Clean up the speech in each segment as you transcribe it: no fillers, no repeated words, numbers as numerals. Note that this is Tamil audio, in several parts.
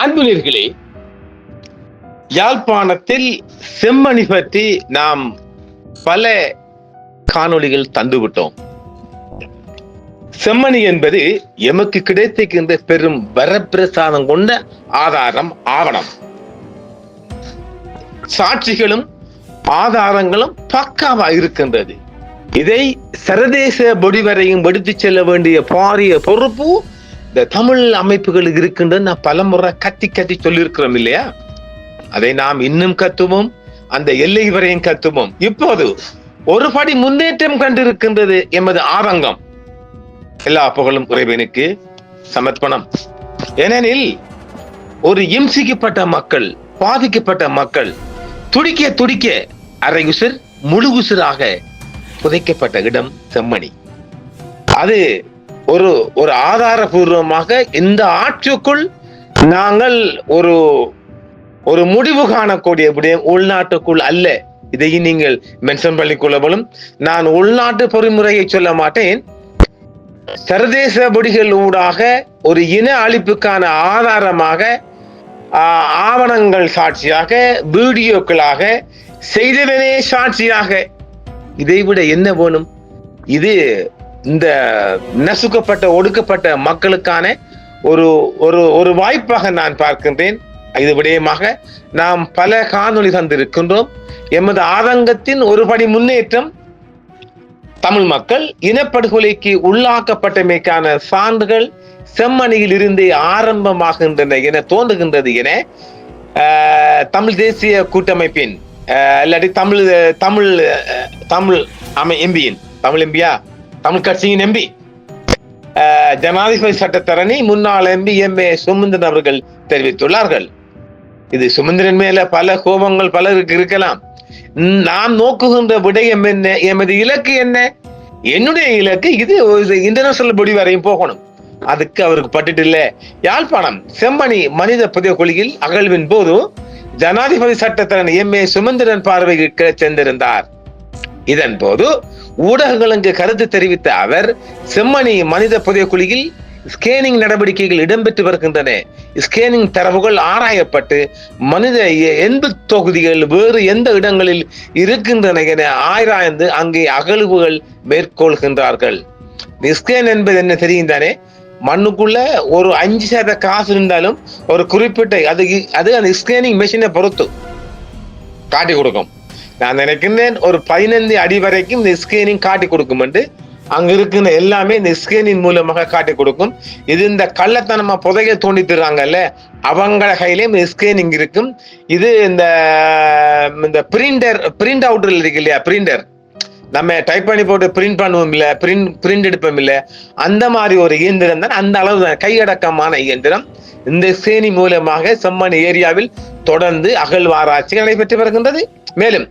அன்புநேயர்களே, யாழ்ப்பாணத்தில் செம்மணி பற்றி நாம் பல காணொளிகள் தந்துவிட்டோம். செம்மணி என்பது எமக்கு கிடைத்திருக்கின்ற பெரும் வரப்பிரசாதம் கொண்ட ஆதாரம், ஆவணம். சாட்சிகளும் ஆதாரங்களும் பக்காவா இருக்கின்றது. இதை சர்வதேச பொடி வரையும் எடுத்துச் செல்ல வேண்டிய பாரிய பொறுப்பு இந்த தமிழ் அமைப்புகளுக்கு இருக்கின்றது. நான் பலமுறை கத்தி சொல்லியிருக்கிறோம் இல்லையா? அதை நாம் இன்னும் கத்துவோம், அந்த எல்லை வரையும் கத்துவோம். இப்போது ஒரு படி முன்னேற்றம் கண்டிருக்கின்றது எமது ஆதங்கம். எல்லா புகழும் இறைவனுக்கு சமர்ப்பணம். ஏனெனில் ஒரு இம்சிக்கப்பட்ட மக்கள், பாதிக்கப்பட்ட மக்கள் துடிக்க அரை உசிர் முழு உசிராக புதைக்கப்பட்ட இடம் செம்மணி. அது ஒரு ஆதாரபூர்வமாக இந்த ஆட்சிக்குள் நாங்கள் ஒரு முடிவு காணக்கூடிய விடயம். உள்நாட்டுக்குள் அல்ல. இதையும் நீங்கள் மென்ஷன் பண்ணிக்கொள்ளவும். நான் உள்நாட்டு பொறிமுறையை சொல்ல மாட்டேன். சர்வதேச பொடிகள் ஊடாக ஒரு இன அழிப்புக்கான ஆதாரமாக, ஆவணங்கள் சாட்சியாக, வீடியோக்களாக, செய்தவனே சாட்சியாக, இதைவிட என்ன வேணும்? இது இந்த நசுக்கப்பட்ட ஒடுக்கப்பட்ட மக்களுக்கான ஒரு வாய்ப்பாக நான் பார்க்கின்றேன். இது விடயமாக நாம் பல காணொளி தந்திருக்கின்றோம். எமது ஆதங்கத்தின் ஒரு படி முன்னேற்றம், தமிழ் மக்கள் இனப்படுகொலைக்கு உள்ளாக்கப்பட்டமைக்கான சான்றுகள் செம்மணியில் இருந்தே ஆரம்பமாகின்றன என தோன்றுகின்றது என தமிழ் தேசிய கூட்டமைப்பின் இல்லாட்டி தமிழ் கட்சியின் எம்பி, ஜனாதிபதி சட்டத்தரணி முன்னாள் எம்பி எம்.ஏ. சுமந்திரன் அவர்கள் தெரிவித்துள்ளார்கள். இது சுமந்திரன் மேல பல கோபங்கள் பலருக்கு இருக்கலாம். நாம் நோக்குகின்ற விடயம் என்ன? எமது இலக்கு என்ன? என்னுடைய இலக்கு இது இன்டர்நேஷனல் பொடி வரையும் போகணும். அதுக்கு அவருக்கு பட்டுட்டு இல்ல. யாழ்ப்பாணம் செம்மணி மனித புதைகுழியில் அகழ்வின் போது ஜனாதிபதி சட்டத்தரணி எம்.ஏ. சுமந்திரன் பார்வைக்கு சென்றிருந்தார். இதன் போது ஊடகங்களுக்கு கருத்து தெரிவித்த அவர், செம்மணி மனித புதைகுழியில் ஸ்கேனிங் நடவடிக்கைகள் இடம்பெற்று வருகின்றன. ஸ்கேனிங் தரவுகள் ஆராயப்பட்டு மனித எண்பு தொகுதிகள் வேறு எந்த இடங்களில் இருக்கின்றன என ஆராய்ந்து அங்கே அகழ்வுகள் மேற்கொள்கின்றார்கள். ஸ்கேன் என்பது என்ன தெரியும் தானே? மண்ணுக்குள்ள ஒரு 5% காசு இருந்தாலும் ஒரு குறிப்பிட்ட அது அந்த ஸ்கேனிங் மெஷினை பொறுத்து காட்டி கொடுக்கும். நான் நினைக்கின்றேன் ஒரு 15 அடி வரைக்கும் இந்த ஸ்கேனிங் காட்டி கொடுக்கும் என்று. அங்க இருக்கிற எல்லாமே இந்த ஸ்கேனிங் மூலமாக காட்டி கொடுக்கும். இது இந்த கள்ளத்தனமா புதைய தோண்டித்துறாங்கல்ல, அவங்கள கையிலேயும் ஸ்கேனிங் இருக்கும். இது இந்த பிரிண்ட் அவுட்ல இருக்கு இல்லையா, பிரிண்டர் நம்ம டைப் பண்ணி போட்டு பிரிண்ட் பண்ணுவோம் இல்ல, பிரிண்ட் எடுப்போம் இல்ல, அந்த மாதிரி ஒரு இயந்திரம் தான். அந்த அளவு தான் கையடக்கமான இயந்திரம். இந்த ஸ்கேனிங் மூலமாக செம்மணி ஏரியாவில் தொடர்ந்து அகழ்வாராய்ச்சி நடைபெற்று வருகின்றது. மேலும்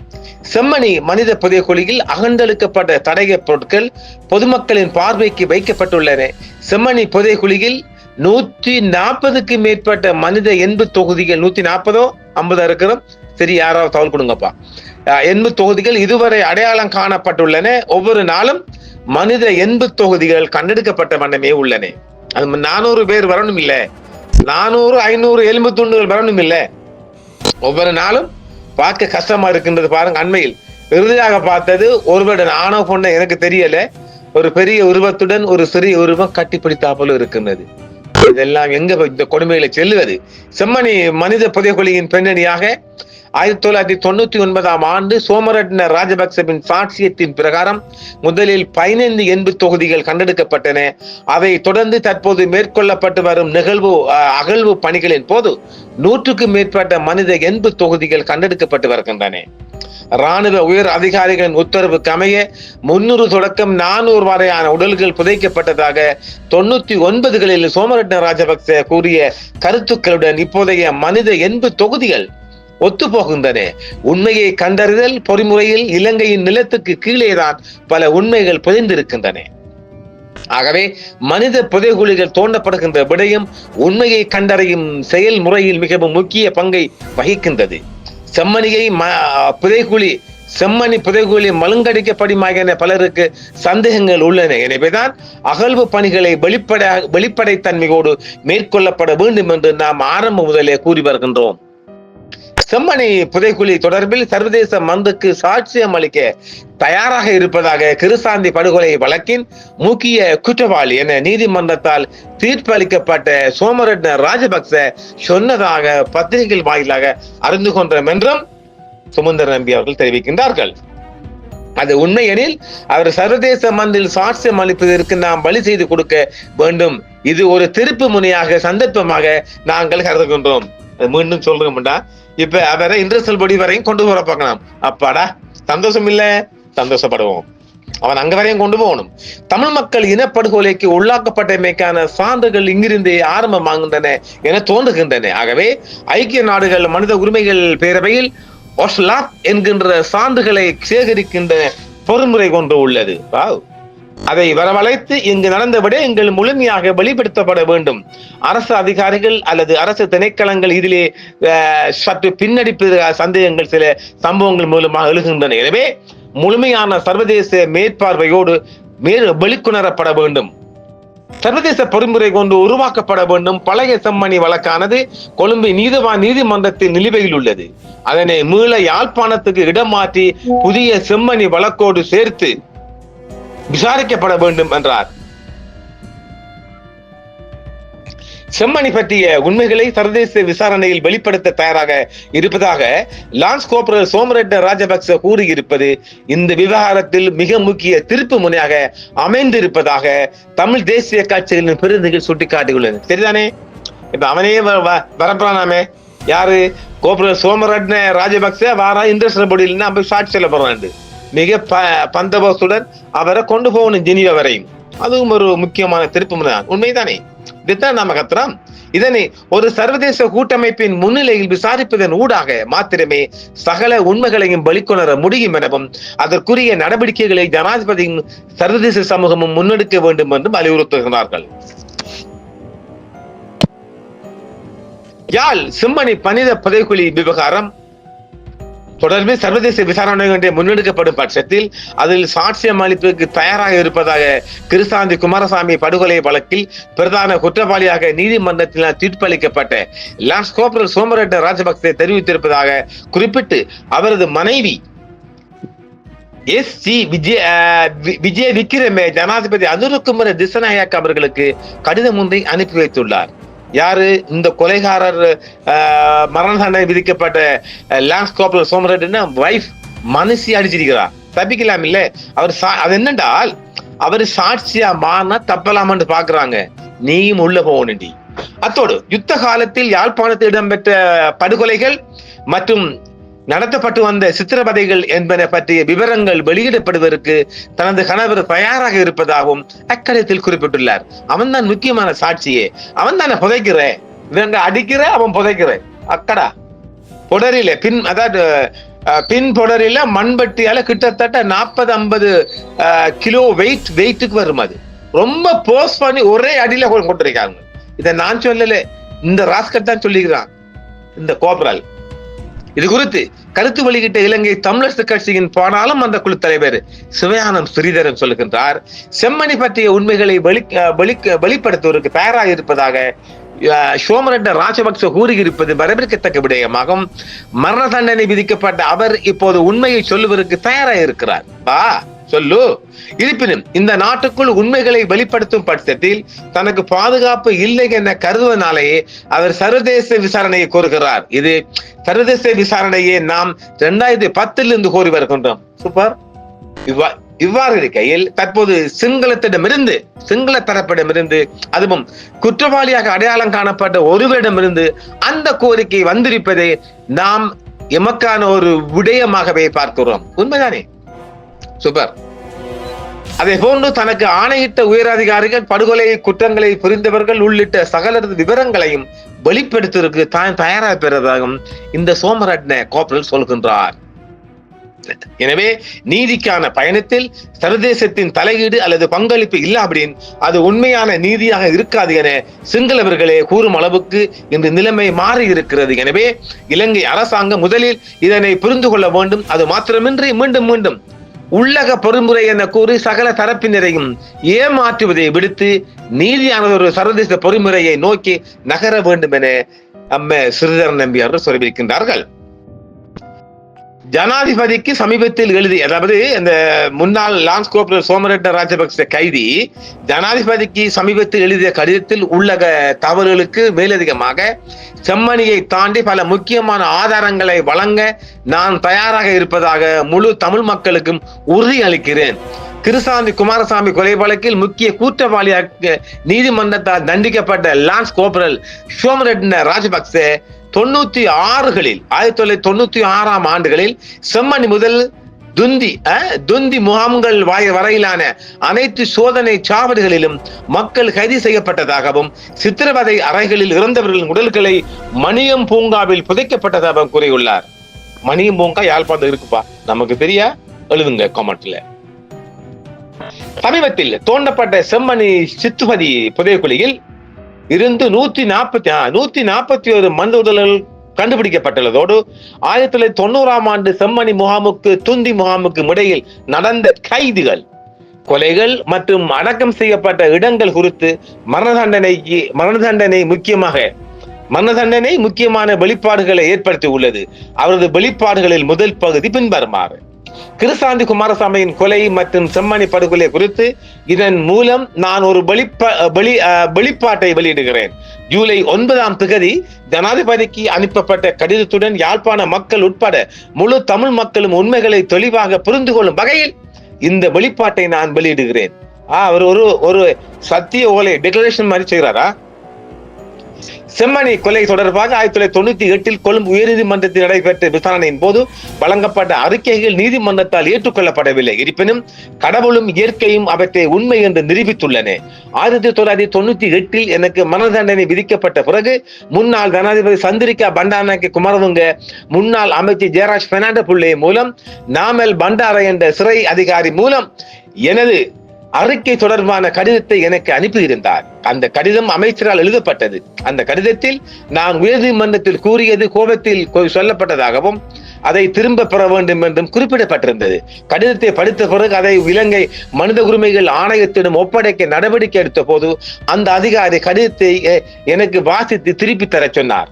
செம்மணி மனித புதைகுழியில் அகழ்ந்தெடுக்கப்பட்ட தடய பொருட்கள் பொதுமக்களின் பார்வைக்கு வைக்கப்பட்டுள்ளன. செம்மணி புதைகுழியில் 140க்கு மேற்பட்ட மனித எண்பு தொகுதிகள், 140 50 இருக்கிறோம், சரி யாராவது தகவல் கொடுங்கப்பா, எண்பு தொகுதிகள் இதுவரை அடையாளம் காணப்பட்டுள்ளன. ஒவ்வொரு நாளும் மனித எண்பு தொகுதிகள் கண்டெடுக்கப்பட்ட வண்ணமே உள்ளன. அது 400 பேர் வரணும் இல்ல, 400 500 எலும்பு துண்டுகள் வரணும் இல்ல. ஒவ்வொரு நாளும் பார்க்க கஷ்டமா இருக்கின்றது பாருங்க. அண்மையில் இறுதியாக பார்த்தது ஒருவருடன் ஆணவ கொண்ட, எனக்கு தெரியல, ஒரு பெரிய உருவத்துடன் ஒரு சிறிய உருவம் கட்டிப்பிடித்தாப்போல இருக்கின்றது. இதெல்லாம் எங்க இந்த கொடுமையில செல்லுவது? செம்மணி மனித புதைகுழியின் பின்னணியாக 1999ஆம் ஆண்டு சோமரட்ன ராஜபக்சவின் சாட்சியத்தின் பிரகாரம் முதலில் 15 எண்பு தொகுதிகள் கண்டெடுக்கப்பட்டன. அதை தொடர்ந்து தற்போது மேற்கொள்ளப்பட்டு வரும் அகழ்வு பணிகளின் போது 100க்கும் மேற்பட்ட மனித எண்பு தொகுதிகள் கண்டெடுக்கப்பட்டு வருகின்றன. ராணுவ உயர் அதிகாரிகளின் உத்தரவுக்கு அமைய 300 தொடக்கம் 400 வரையான உடல்கள் புதைக்கப்பட்டதாக 99களில் சோமரட்ன ராஜபக்ச கூறிய கருத்துக்களுடன் இப்போதைய மனித எண்பு தொகுதிகள் ஒத்துப்போகின்றன. உண்மையை கண்டறிதல் பொறிமுறையில் இலங்கையின் நிலத்துக்கு கீழேதான் பல உண்மைகள் புதைந்திருக்கின்றன. ஆகவே மனித புதைகுழிகள் தோண்டப்படுகின்ற விடயம் உண்மையை கண்டறியும் செயல்முறையில் மிகவும் முக்கிய பங்கை வகிக்கின்றது. செம்மணியை புதைகுழி செம்மணி புதைகுழி மழுங்கடிக்கப்படுமா என பலருக்கு சந்தேகங்கள் உள்ளன. எனவேதான் அகழ்வு பணிகளை வெளிப்படைத்தன்மையோடு மேற்கொள்ளப்பட வேண்டும் என்று நாம் ஆரம்ப முதலே கூறி வருகின்றோம். செம்மணி புதைக்குழி தொடர்பில் சர்வதேச மன்றுக்கு சாட்சியம் அளிக்க தயாராக இருப்பதாக கிருசாந்தி படுகொலை வழக்கின் முக்கிய குற்றவாளி என நீதிமன்றத்தால் தீர்ப்பு அளிக்கப்பட்ட சோமரட்ன ராஜபக்ச சொன்னதாக பத்திரிகை வாயிலாக அறிந்து கொண்டோம் என்றும் சுமந்திரன் நம்பி அவர்கள் தெரிவிக்கின்றார்கள். அது உண்மை எனில் அவர் சர்வதேச மன்றில் சாட்சியம் அளிப்பதற்கு நாம் வழி செய்து கொடுக்க வேண்டும். இது ஒரு திருப்பு முனையாக சந்தர்ப்பமாக நாங்கள் கருதுகின்றோம். மீண்டும் சொல்றோம்டா, இப்ப அவரை இன்டர்சல் படி வரையும் கொண்டு வர பார்க்கலாம். அப்பாடா, சந்தோஷம் இல்ல, சந்தோஷப்படுவோம். அவன் அங்க வரையும் கொண்டு போகணும். தமிழ் மக்கள் இனப்படுகொலைக்கு உள்ளாக்கப்பட்டமைக்கான சான்றுகள் இங்கிருந்தே ஆரம்பமாகின்றன என தோன்றுகின்றன. ஆகவே ஐக்கிய நாடுகள் மனித உரிமைகள் பேரவையில் ஒஸ்லாப் என்கின்ற சான்றுகளை சேகரிக்கின்ற பொறுமுறை கொண்டு உள்ளது. அதை வரவழைத்து இங்கு நடந்த விடயங்கள் முழுமையாக வெளிப்படுத்தப்பட வேண்டும். அரசு அதிகாரிகள் அல்லது அரசு திணைக்களங்கள் இதிலே சற்று பின்னடிப்பு சந்தேகங்கள் சில சம்பவங்கள் மூலமாக எழுகின்றன. எனவே முழுமையான சர்வதேச மேற்பார்வையோடு வெளிக்கொணரப்பட வேண்டும். சர்வதேச பொறிமுறை கொண்டு உருவாக்கப்பட வேண்டும். பழைய செம்மணி வழக்கானது கொழும்பு நீதிமன்றத்தின் நிலுவையில் உள்ளது. அதனை மீள யாழ்ப்பாணத்துக்கு இடம் மாற்றி புதிய செம்மணி வழக்கோடு சேர்த்து விசாரிக்கப்பட வேண்டும் என்றார். செம்மணி பற்றிய உண்மைகளை சர்வதேச விசாரணையில் வெளிப்படுத்த தயாராக இருப்பதாக லான்ஸ் கோப்ரல் சோமரட்ன ராஜபக்ச கூறியிருப்பது இந்த விவகாரத்தில் மிக முக்கிய திருப்பு முனையாக அமைந்திருப்பதாக தமிழ் தேசிய கட்சிகளின் பிரதிநிதிகள் சுட்டிக்காட்டியுள்ளனர். சரிதானே? இப்ப அவனே வரப்படாமே, யாரு? கோப்ரல் சோமரட்ன ராஜபக்ச வாரா இன்டர்நேஷனல் பாடியில் நம்ம சாட்சி சொல்ல போறாண்டு மிக பந்தோபஸ்துடன் அவரை கொண்டு போகணும் ஜெனீவா வரையும். அதுவும் ஒரு முக்கியமான திருப்பு முனை. உண்மைதானே? இதுதான் நாம கத்துறோம். இதனை ஒரு சர்வதேச கூட்டமைப்பின் முன்னிலையில் விசாரிப்பதன் ஊடாக மாத்திரமே சகல உண்மைகளையும் வெளிக்கொணர முடியும் எனவும் அதற்குரிய நடவடிக்கைகளை ஜனாதிபதியும் சர்வதேச சமூகமும் முன்னெடுக்க வேண்டும் என்றும் வலியுறுத்துகிறார்கள். யாழ் செம்மணி மனித புதைகுழி விவகாரம் தொடர்பில் சர்வதேச விசாரணை முன்னெடுக்கப்படும் பட்சத்தில் அதில் சாட்சியம் அளிப்புக்கு தயாராக இருப்பதாக கிருசாந்தி குமாரசாமி படுகொலை வழக்கில் பிரதான குற்றவாளியாக நீதிமன்றத்தில் தீர்ப்பளிக்கப்பட்ட லான்ஸ் கோப்ரல் சோமரட்ன ராஜபக்சே தெரிவித்திருப்பதாக குறிப்பிட்டு அவரது மனைவி விஜய விக்ரமே ஜனாதிபதி அனுரகுமார திசநாயக்க அவர்களுக்கு கடிதம் ஒன்றை அனுப்பி வைத்துள்ளார். யாரு? இந்த கொலைகாரர் மரண தண்டனை விதிக்கப்பட்ட லான்ஸ் கோப்ரல் சோமரட்ன வைஃப் மனசி அடிச்சிருக்கிறார். தப்பிக்கலாம் இல்ல. அவர் அது என்னென்றால் அவர் சாட்சியா மாறினா தப்பலாமன்னு பாக்குறாங்க. நீயும் உள்ள போகணுண்டி. அத்தோடு யுத்த காலத்தில் யாழ்ப்பாணத்தில் இடம்பெற்ற படுகொலைகள் மற்றும் நடத்தப்பட்டு வந்த சித்திரவதைகள் என்பன பற்றிய விவரங்கள் வெளியிடப்படுவதற்கு தனது கணவர் தயாராக இருப்பதாகவும் அக்கடத்தில் குறிப்பிட்டுள்ளார். அவன் தான் முக்கியமான சாட்சியே. அவன் தானே புதைக்கிற, இவங்க அடிக்கிற, அவன் புதைக்கிற. அக்கடா பொடரில பின் பொடரில மண்பட்டியால கிட்டத்தட்ட 40-50 கிலோ வெயிட்டுக்கு வரும். அது ரொம்ப போஸ்ட் பண்ணி ஒரே அடியில கொண்டிருக்காங்க. இதை நான் சொல்லல, இந்த ராஸ்கட் தான் சொல்லிக்கிறான் இந்த கோப்ரல். இது குறித்து கருத்து வெளியிட்ட இலங்கை தமிழரசு கட்சியின் பாராளுமன்ற குழு தலைவர் சிவயானம் ஸ்ரீதரன் சொல்லுகின்றார், செம்மணி பற்றிய உண்மைகளை வெளிப்படுத்துவதற்கு தயாராக இருப்பதாக சோமரட்ன ராஜபக்ச கூறியிருப்பது வரவேற்கத்தக்க விடயமாகும். மரண தண்டனை விதிக்கப்பட்ட அவர் இப்போது உண்மையை சொல்லுவதற்கு தயாராக இருக்கிறார். சொல்லு. இருப்பினும் இந்த நாட்டுக்குள் உண்மைகளை வெளிப்படுத்தும் பட்சத்தில் தனக்கு பாதுகாப்பு இல்லை என கருதுவதனாலேயே அவர் சர்வதேச விசாரணையை கோருகிறார். இது சர்வதேச விசாரணையை நாம் 2010 கோரி வருகின்றோம். சூப்பர். இவ்வாறு இருக்கையில் தற்போது சிங்கள தரப்பிடமிருந்து அதுவும் குற்றவாளியாக அடையாளம் காணப்பட்ட ஒருவரிடமிருந்து அந்த கோரிக்கை வந்திருப்பதை நாம் எமக்கான ஒரு விடயமாகவே பார்க்கிறோம். உண்மைதானே? சூப்பர். அதே போன்று தனக்கு ஆணையிட்ட உயரதிகாரிகள் படுகொலை குற்றங்களை புரிந்தவர்கள் உள்ளிட்ட சகலரது விவரங்களையும் வெளிப்படுத்துவதற்கு தான் தயாராக பெறுவதாகவும் இந்த சோமரட்ன கோப்ரல் சொல்கின்றார். எனவே நீதிக்கான பயணத்தில் சர்வதேசத்தின் தலையீடு அல்லது பங்களிப்பு இல்லாவிடின் அது உண்மையான நீதியாக இருக்காது என சிங்களவர்களே கூறும் அளவுக்கு இந்த நிலைமை மாறி இருக்கிறது. எனவே இலங்கை அரசாங்கம் முதலில் இதனை புரிந்து கொள்ள வேண்டும். அது மாத்திரமின்றி மீண்டும் மீண்டும் உள்ளக பொறிமுறை என கூறி சகல தரப்பினரையும் ஏமாற்றுவதை விடுத்து நீதியான ஒரு சர்வதேச பொறிமுறையை நோக்கி நகர வேண்டும் என ஸ்ரீதரன் நம்பியார் சொல்லியிருக்கின்றார்கள். ஜனாதிபதிக்கு சமீபத்தில் எழுதி, அதாவது இந்த முன்னாள் லான்ஸ் கோர்பரல் சோமரட்ன ராஜபக்ச கைதி ஜனாதிபதிக்கு சமீபத்தில் எழுதிய கடிதத்தில் உள்ளக தவறுகளுக்கு மேலதிகமாக செம்மணியை தாண்டி பல முக்கியமான ஆதாரங்களை வழங்க நான் தயாராக இருப்பதாக முழு தமிழ் மக்களுக்கும் உறுதி அளிக்கிறேன். கிருசாந்தி குமாரசாமி கொலை வழக்கில் முக்கிய குற்றவாளியாக நீதிமன்றத்தால் தண்டிக்கப்பட்ட லான்ஸ் கோர்பரல் சோமரட்ன ராஜபக்ச 1996 ஆண்டுகளில் செம்மணி முதல் துந்தி முகாம்கள் வரையிலான அனைத்து சோதனை சாவடிகளிலும் மக்கள் கைது செய்யப்பட்டதாகவும் சித்திரவதை அறைகளில் இறந்தவர்களின் உடல்களை மணியம் பூங்காவில் புதைக்கப்பட்டதாகவும் கூறியுள்ளார். மணியம் பூங்கா யாழ்ப்பாணம் இருக்குப்பா, நமக்கு தெரியா, எழுதுங்க கமெண்ட்ல. சமீபத்தில் தோண்டப்பட்ட செம்மணி சித்துபதி புதைக்குழியில் இருந்து 141 மனித உடல்கள் கண்டுபிடிக்கப்பட்டுள்ளதோடு 1990 ஆண்டு செம்மணி முகாமுக்கு துந்தி முகாமுக்கும் இடையில் நடந்த கைதுகள், கொலைகள் மற்றும் அடக்கம் செய்யப்பட்ட இடங்கள் குறித்து மரண தண்டனை முக்கியமான வெளிப்பாடுகளை ஏற்படுத்தி உள்ளது. அவரது வெளிப்பாடுகளில் முதல் பகுதி பின்வருமாறு: கிருசாந்தி குமாரசாமியின் கொலை மற்றும் செம்மணி படுகொலை குறித்து இதன் மூலம் நான் ஒரு வெளிப்பாட்டை வெளியிடுகிறேன். ஜூலை 9 ஜனாதிபதிக்கு அனுப்பப்பட்ட கடிதத்துடன் யாழ்ப்பாண மக்கள் உட்பட முழு தமிழ் மக்களும் உண்மைகளை தெளிவாக புரிந்து கொள்ளும் வகையில் இந்த வெளிப்பாட்டை நான் வெளியிடுகிறேன். அவர் ஒரு சத்திய ஓலை டிக்ளரேஷன் மாதிரி செய்கிறாரா? செம்மணி கொலை தொடர்பாக 1998 கொழும்பு உயர்நீதிமன்றத்தில் நடைபெற்ற விசாரணையின் போது வழங்கப்பட்ட அறிக்கைகள் நீதிமன்றத்தால் ஏற்றுக்கொள்ளப்படவில்லை. இருப்பினும் கடவுளும் இயற்கையும் அவற்றை உண்மை என்று நிரூபித்துள்ளன. 1998 எனக்கு மரண தண்டனை விதிக்கப்பட்ட பிறகு முன்னாள் ஜனாதிபதி சந்திரிகா பண்டாரநாயக்க குமாரதுங்க, முன்னாள் அமைச்சர் ஜெயராஜ் பெர்னாண்டோ பிள்ளை மூலம் நாமல் பண்டார என்ற சிறை அதிகாரி மூலம் எனது அறிக்கை தொடர்பான கடிதத்தை எனக்கு அனுப்பியிருந்தார். அந்த கடிதம் அமைச்சரால் எழுதப்பட்டது. அந்த கடிதத்தில் நான் உயர்நீதிமன்றத்தில் கூறியது கோபத்தில் சொல்லப்பட்டதாகவும் அதை திரும்ப பெற வேண்டும் என்றும் குறிப்பிடப்பட்டிருந்தது. கடிதத்தை படித்த பிறகு அதை இலங்கை மனித உரிமைகள் ஆணையத்திடம் ஒப்படைக்க நடவடிக்கை எடுத்த போது அந்த அதிகாரி கடிதத்தை எனக்கு வாசித்து திருப்பி தர சொன்னார்.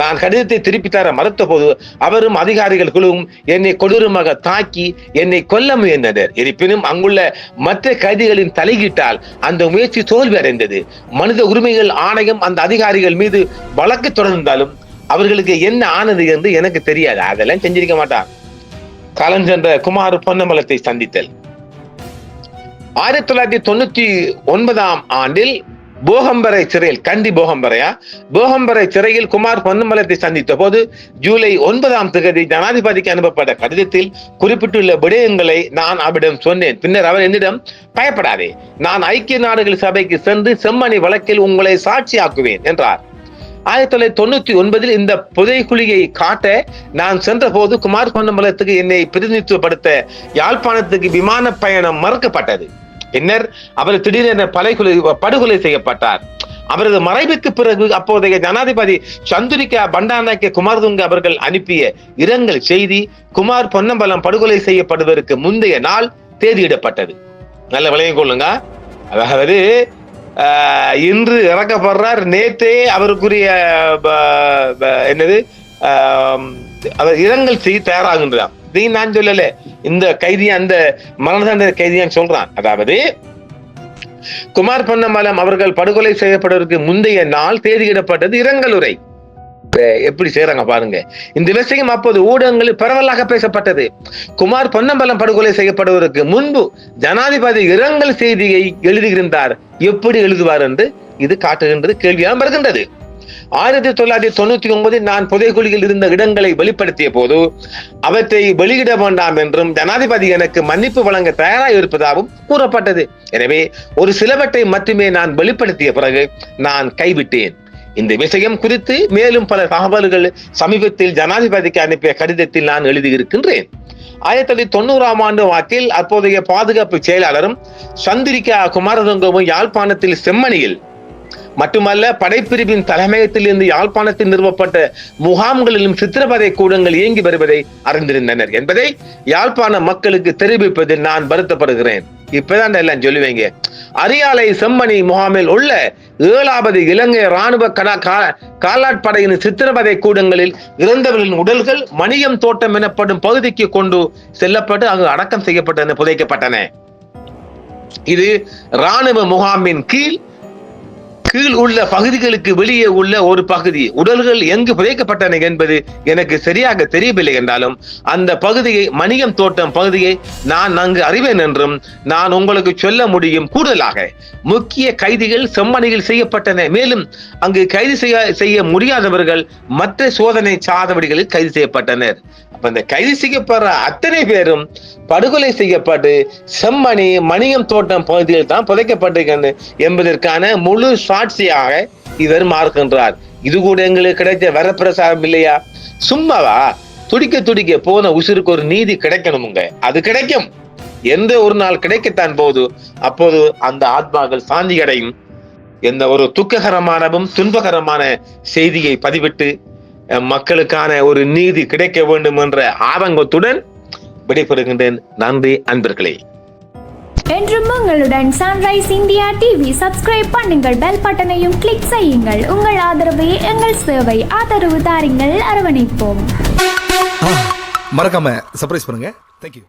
நான் கடிதத்தை திருப்பி தர மறுத்த போது அவரும் அதிகாரிகள் குழுவும் என்னை கொடூரமாக தாக்கி என்னை கொல்ல முயன்றனர். இருப்பினும் அங்குள்ள மற்ற கைதிகளின் தலையீட்டால் அந்த முயற்சி தோல்வி அடைந்தது. மனித உரிமைகள் ஆணையம் அந்த அதிகாரிகள் மீது வழக்கு தொடர்ந்தாலும் அவர்களுக்கு என்ன ஆனது என்று எனக்கு தெரியாது. அதெல்லாம் செஞ்சிருக்க மாட்டார். காலம் சென்ற குமார் பொன்னம்பலத்தை சந்தித்தல். 1999 ஆண்டில் போகம்பரை சிறையில், கண்டி போகம்பரை சிறையில் குமார் பொன்னம்பலத்தை சந்தித்த போது ஜூலை 9 ஜனாதிபதிக்கு அனுப்பப்பட்ட கடிதத்தில் குறிப்பிட்டுள்ள விடயங்களை நான் அவரிடம் சொன்னேன். பின்னர் அவர் என்னிடம், பயப்படாதே, நான் ஐக்கிய நாடுகள் சபைக்கு சென்று செம்மணி வழக்கில் உங்களை சாட்சியாக்குவேன் என்றார். 1999 இந்த புதைக்குழியை காட்ட நான் சென்ற போது குமார் பொன்னம்பலத்துக்கு என்னை பிரதிநிதித்துவப்படுத்த யாழ்ப்பாணத்துக்கு விமான பயணம் மறுக்கப்பட்டது. பின்னர் அவர் திடீரென படுகொலை செய்யப்பட்டார். அவரது மறைவுக்கு பிறகு அப்போதைய ஜனாதிபதி சந்திரிகா பண்டாரநாயக்க குமாரதுங்க அவர்கள் அனுப்பிய இரங்கல் செய்தி குமார் பொன்னம்பலம் படுகொலை செய்யப்படுவதற்கு முந்தைய நாள் தேதியிடப்பட்டது. நல்ல விளங்கிக் கொள்ளுங்க. அதாவது இன்று இறக்கப்படுறார், நேற்றே அவருக்குரிய அவர் இரங்கல் செய்ய தயாராகின்றார். நான் சொல்லல, இந்த கைதியா, அந்த மரண தண்டனை கைதியான்னு சொல்றான். அதாவது குமார் பொன்னம்பலம் அவர்கள் படுகொலை செய்யப்படுவதற்கு முந்தைய நாள் தேதியிடப்பட்டது இரங்கல் உரை. எப்படி செய்யறாங்க பாருங்க. இந்த விஷயம் அப்போது ஊடகங்களில் பரவலாக பேசப்பட்டது. குமார் பொன்னம்பலம் படுகொலை செய்யப்படுவதற்கு முன்பு ஜனாதிபதி இரங்கல் செய்தியை எழுதுகின்றார். எப்படி எழுதுவார் என்று இது காட்டுகின்றது, கேள்வியாக வருகின்றது. 1999 நான் புதைக்குழியில் இருந்த இடங்களை வெளிப்படுத்திய போது அவற்றை வெளியிட வேண்டாம் என்றும் ஜனாதிபதி எனக்கு மன்னிப்பு வழங்க தயாராக இருப்பதாகவும் கூறப்பட்டது. எனவே ஒரு சிலவற்றை மட்டுமே நான் வெளிப்படுத்திய பிறகு நான் கைவிட்டேன். இந்த விஷயம் குறித்து மேலும் பல தகவல்கள் சமீபத்தில் ஜனாதிபதிக்கு அனுப்பிய கடிதத்தில் நான் எழுதியிருக்கின்றேன். 1990ஆம் ஆண்டு வாக்கில் அப்போதைய பாதுகாப்பு செயலாளரும் சந்திரிகா குமாரதுங்கவும் யாழ்ப்பாணத்தில் செம்மணியில் மட்டுமல்ல படைப்பிரிவின் தலைமையகத்தில் இருந்து யாழ்ப்பாணத்தில் நிறுவப்பட்ட முகாம்களிலும் சித்திரவதை கூடங்கள் இயங்கி வருவதை அறிந்திருந்தனர் என்பதை யாழ்ப்பாண மக்களுக்கு தெரிவிப்பதில் நான் வருத்தப்படுகிறேன். இப்பதான் எல்லாம் சொல்லுவீங்க. அரியாலை செம்மணி முகாமில் உள்ள 7வது இலங்கை ராணுவ காலாட்படையின் சித்திரவதை கூடங்களில் இறந்தவர்களின் உடல்கள் மணியம் தோட்டம் எனப்படும் பகுதிக்கு கொண்டு செல்லப்பட்டு அங்கு அடக்கம் செய்யப்பட்டன, புதைக்கப்பட்டன. இது ராணுவ முகாமின் கீழ் உள்ள பகுதிகளுக்கு வெளியே உள்ள ஒரு பகுதி. உடல்கள் எங்கு புதைக்கப்பட்டன என்பது எனக்கு சரியாக தெரியவில்லை என்றாலும் அந்த பகுதியை, மணியம் தோட்டம் பகுதியை நான் நன்கு அறிவேன் என்றும் நான் உங்களுக்கு சொல்ல முடியும். கூடுதலாக முக்கிய கைதிகள் செம்மணியில் செய்யப்பட்டன. மேலும் அங்கு கைது செய்ய முடியாதவர்கள் மற்ற சோதனை சாவடிகளில் கைது செய்யப்பட்டனர். அப்ப இந்த கைது செய்யப்படுற அத்தனை பேரும் படுகொலை செய்யப்பட்டு செம்மணி மணியம் தோட்டம் பகுதியில் தான் புதைக்கப்பட்டிருக்கிறது என்பதற்கான முழு சாட்சியாக இவர் மாறுகின்றார். இது கூட எங்களுக்கு கிடைச்ச வரப்பிரசாதம் இல்லையா? சும்மாவா? துடிக்க போன உசுருக்கு ஒரு நீதி கிடைக்கணுமுங்க. அது கிடைக்கும். எந்த ஒரு நாள் கிடைக்கத்தான் போது அப்போது அந்த ஆத்மாக்கள் சாந்தி அடையும். எந்த ஒரு துக்ககரமானவும் துன்பகரமான செய்தியை பதிவிட்டு மக்களுக்கான ஒரு நீதி கிடைக்க வேண்டும் என்ற ஆதங்கத்துடன் விடைபெறுகின்றேன். நன்றி அன்பர்களே. என்றும் உங்களுடன் சன்ரைஸ் இந்தியா டிவி சப்ஸ்கிரைப் பண்ணுங்கள், பெல் பட்டனையும் கிளிக் செய்யுங்கள். உங்கள் ஆதரவே எங்கள் சேவை. ஆதரவு தாருங்கள், அரவணைப்போம். மறக்காம சர்ப்ரைஸ் பண்ணுங்க. தேங்க்யூ.